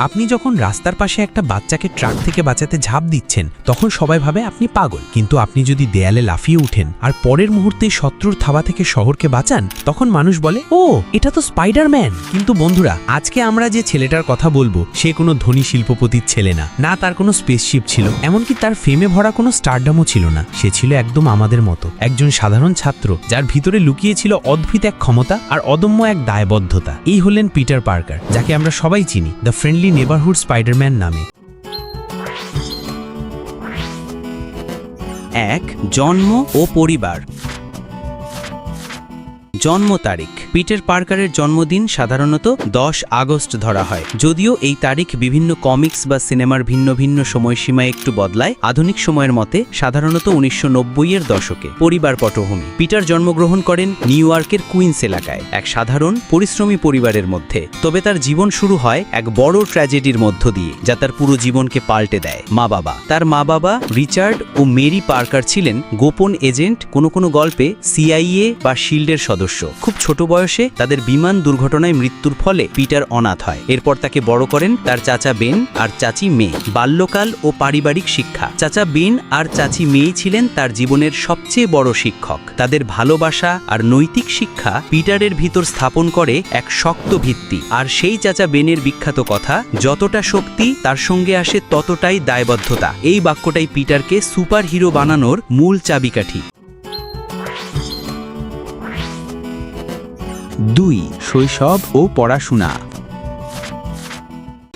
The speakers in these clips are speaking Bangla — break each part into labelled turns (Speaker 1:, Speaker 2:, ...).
Speaker 1: আপনি যখন রাস্তার পাশে একটা বাচ্চাকে ট্রাক থেকে বাঁচাতে ঝাঁপ দিচ্ছেন তখন সবাই ভাবে আপনি পাগল, কিন্তু আপনি যদি দেয়ালে লাফিয়ে উঠেন আর পরের মুহূর্তে শত্রুর থাবা থেকে শহরকে বাঁচান তখন মানুষ বলে, ও এটা তো স্পাইডারম্যান। কিন্তু বন্ধুরা, আজকে আমরা যে ছেলেটার কথা বলবো সে কোনো ধনী শিল্পপতির ছেলে না, তার কোনো স্পেসশিপ ছিল, এমনকি তার ফেমে ভরা কোনো স্টারডামও ছিল না। সে ছিল একদম আমাদের মতো একজন সাধারণ ছাত্র, যার ভিতরে লুকিয়ে ছিল অদ্ভুত এক ক্ষমতা আর অদম্য এক দায়বদ্ধতা। এই হলেন পিটার পার্কার, যাকে আমরা সবাই চিনি দ্য ফ্রেন্ডলি নেবারহুড স্পাইডারম্যান নামে।
Speaker 2: 1. জন্ম ও পরিবার। জন্ম তারিখ। পিটার পার্কারের জন্মদিন সাধারণত 10 আগস্ট ধরা হয়, যদিও এই তারিখ বিভিন্ন কমিক্স বা সিনেমার ভিন্ন ভিন্ন সময়সীমায় একটু বদলায়। আধুনিক সময়ের মতে সাধারণত 1990-এর দশকে। পরিবার পটভূমি। পিটার জন্মগ্রহণ করেন নিউ ইয়র্কের কুইন্স এলাকায় এক সাধারণ পরিশ্রমী পরিবারের মধ্যে। তবে তার জীবন শুরু হয় এক বড় ট্র্যাজেডির মধ্য দিয়ে, যা তার পুরো জীবনকে পাল্টে দেয়। মা বাবা। তার মা বাবা রিচার্ড ও মেরি পার্কার ছিলেন গোপন এজেন্ট, কোনো গল্পে সিআইএ বা শিল্ডের সদস্য। খুব ছোট বয়সে তাদের বিমান দুর্ঘটনায় মৃত্যুর ফলে পিটার অনাথ হয়। এরপর তাকে বড় করেন তার চাচা বেন আর চাচি মে। বাল্যকাল ও পারিবারিক শিক্ষা। চাচা বেন আর চাচি মেই ছিলেন তার জীবনের সবচেয়ে বড় শিক্ষক। তাদের ভালোবাসা আর নৈতিক শিক্ষা পিটারের ভিতর স্থাপন করে এক শক্ত ভিত্তি। আর সেই চাচা বেনের বিখ্যাত কথা, যতটা শক্তি তার সঙ্গে আসে ততটাই দায়বদ্ধতা। এই বাক্যটাই পিটারকে সুপার হিরো বানানোর মূল চাবিকাঠি।
Speaker 3: 2. শৈশব ও পড়াশোনা।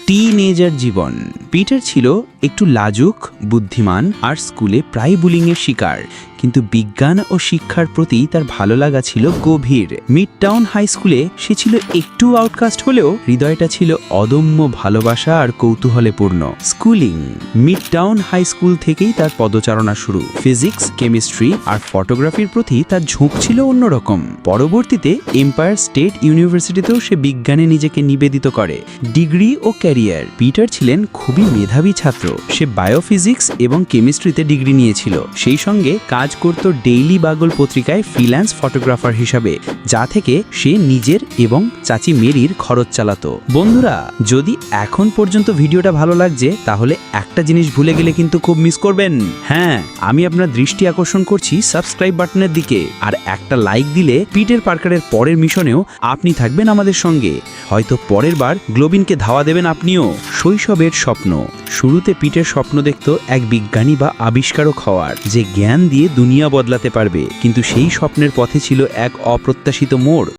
Speaker 3: টিনেজার জীবন। পিটার ছিল একটু লাজুক, বুদ্ধিমান আর স্কুলে প্রায় বুলিংয়ের শিকার, কিন্তু বিজ্ঞান ও শিক্ষার প্রতি তার ভালো লাগা ছিল গভীর। মিড টাউন হাই স্কুলে সে ছিল একটু আউটকাস্ট হলেও হৃদয়টা ছিল অদম্য ভালোবাসা আর কৌতূহলে পূর্ণ। Schooling. Mid Town High School থেকেই তার পদচারণা শুরু। ফিজিক্স, কেমিস্ট্রি আর ফটোগ্রাফির প্রতি তার ঝোঁক ছিল অন্যরকম। পরবর্তীতে এম্পায়ার স্টেট ইউনিভার্সিটিতেও সে বিজ্ঞানে নিজেকে নিবেদিত করে। ডিগ্রি ও ক্যারিয়ার। পিটার ছিলেন খুবই মেধাবী ছাত্র। সে বায়োফিজিক্স এবং কেমিস্ট্রিতে ডিগ্রি নিয়েছিল। সেই সঙ্গে কাজ করত ডেইলি বাগল পত্রিকায় ফ্রিল্যান্স ফটোগ্রাফার হিসাবে, যা থেকে সে নিজের এবং চাচি মেরির খরচ চালাতো। বন্ধুরা, যদি এখন পর্যন্ত ভিডিওটা ভালো লাগছে তাহলে একটা জিনিস ভুলে গেলে কিন্তু খুব মিস করবেন। হ্যাঁ, আমি আপনার দৃষ্টি আকর্ষণ করছি সাবস্ক্রাইব বাটনের দিকে, আর একটা লাইক দিলে পিটার পার্কারের পরের মিশনেও আপনি থাকবেন আমাদের সঙ্গে। হয়তো পরের বার গ্লোবিনকে ধাওয়া দেবেন আপনিও। শৈশবের স্বপ্ন। শুরুতে পিটার স্বপ্ন দেখত এক বিজ্ঞানী বা আবিষ্কারক হওয়ার, যে জ্ঞান দিয়ে দুনিয়া বদলাতে পারবে। কিন্তু সেই স্বপ্নের পথে ছিল এক অপ্রত্যাশিত মোড়।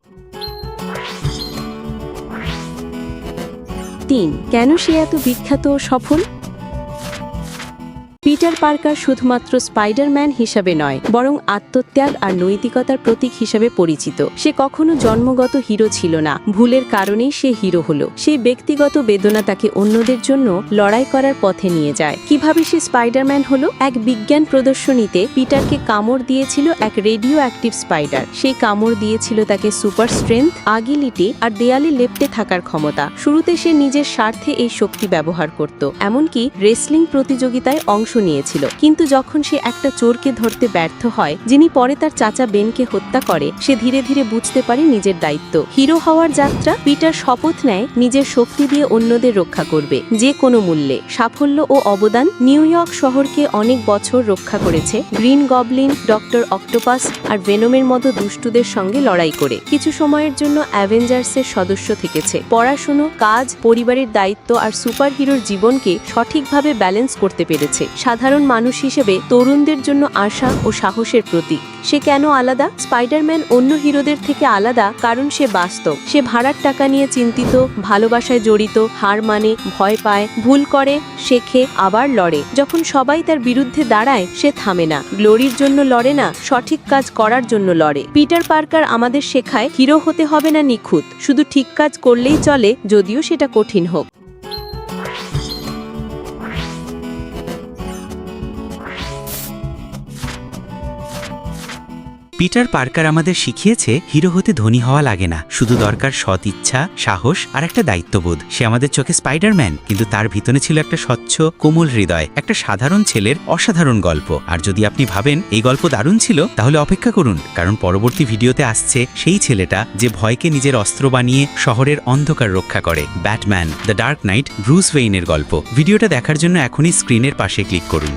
Speaker 4: 3. কেন সে এত বিখ্যাত ও সফল? পিটার পার্কার শুধুমাত্র স্পাইডারম্যান হিসাবে নয়, বরং আত্মত্যাগ আর নৈতিকতার প্রতীক হিসাবে পরিচিত। সে কখনো জন্মগত হিরো ছিল না, ভুলের কারণেই সে হিরো হলো। সেই ব্যক্তিগত বেদনা তাকে অন্যদের জন্য লড়াই করার পথে নিয়ে যায়। কিভাবে সে স্পাইডারম্যান হলো? এক বিজ্ঞান প্রদর্শনীতে পিটারকে কামড় দিয়েছিল এক রেডিও অ্যাক্টিভ স্পাইডার। সেই কামড় দিয়েছিল তাকে সুপার স্ট্রেংথ, আগিলিটি আর দেয়ালে লেপ্টে থাকার ক্ষমতা। শুরুতে সে নিজের স্বার্থে এই শক্তি ব্যবহার করত, এমনকি রেসলিং প্রতিযোগিতায় অংশ নিয়েছিল। কিন্তু যখন সে একটা চোরকে ধরতে ব্যর্থ হয়, যিনি পরে তার চাচা বেনকে হত্যা করে, সে ধীরে ধীরে বুঝতে পারে নিজের দায়িত্ব। হিরো হওয়ার যাত্রা। পিটার শপথ নেয় নিজের শক্তি দিয়ে অন্যদের রক্ষা করবে, যে কোনো মূল্যে। সাফল্য ও অবদান। নিউ ইয়র্ক শহরকে অনেক বছর রক্ষা করেছে গ্রিন গবলিন, ডক্টর অক্টোপাস আর ভেনমের মতো দুষ্টুদের সঙ্গে লড়াই করে। কিছু সময়ের জন্য অ্যাভেঞ্জার্সের সদস্য থেকেছে। পড়াশুনো, কাজ, পরিবারের দায়িত্ব আর সুপার হিরোর জীবনকে সঠিকভাবে ব্যালেন্স করতে পেরেছে। সাধারণ মানুষ হিসেবে তরুণদের জন্য আশা ও সাহসের প্রতীক। সে কেন আলাদা? স্পাইডারম্যান অন্য হিরোদের থেকে আলাদা কারণ সে বাস্তব। সে ভাড়ার টাকা নিয়ে চিন্তিত, ভালোবাসায় জড়িত, হার মানে, ভয় পায়, ভুল করে, শেখে, আবার লড়ে। যখন সবাই তার বিরুদ্ধে দাঁড়ায়, সে থামে না। গ্লোরির জন্য লড়ে না, সঠিক কাজ করার জন্য লড়ে। পিটার পার্কার আমাদের শেখায় হিরো হতে হবে না নিখুঁত, শুধু ঠিক কাজ করলেই চলে, যদিও সেটা কঠিন হোক।
Speaker 2: পিটার পার্কার আমাদের শিখিয়েছে হিরো হতে ধনী হওয়া লাগে না, শুধু দরকার সৎ ইচ্ছা, সাহস আর একটা দায়িত্ববোধ। সে আমাদের চোখে স্পাইডারম্যান, কিন্তু তার ভিতরে ছিল একটা স্বচ্ছ কোমল হৃদয়, একটা সাধারণ ছেলের অসাধারণ গল্প। আর যদি আপনি ভাবেন এই গল্প দারুণ ছিল, তাহলে অপেক্ষা করুন, কারণ পরবর্তী ভিডিওতে আসছে সেই ছেলেটা যে ভয়কে নিজের অস্ত্র বানিয়ে শহরের অন্ধকার রক্ষা করে। Batman the dark night, Bruce ওয়েইনের গল্প। ভিডিওটা দেখার জন্য এখনই স্ক্রিনের পাশে ক্লিক করুন।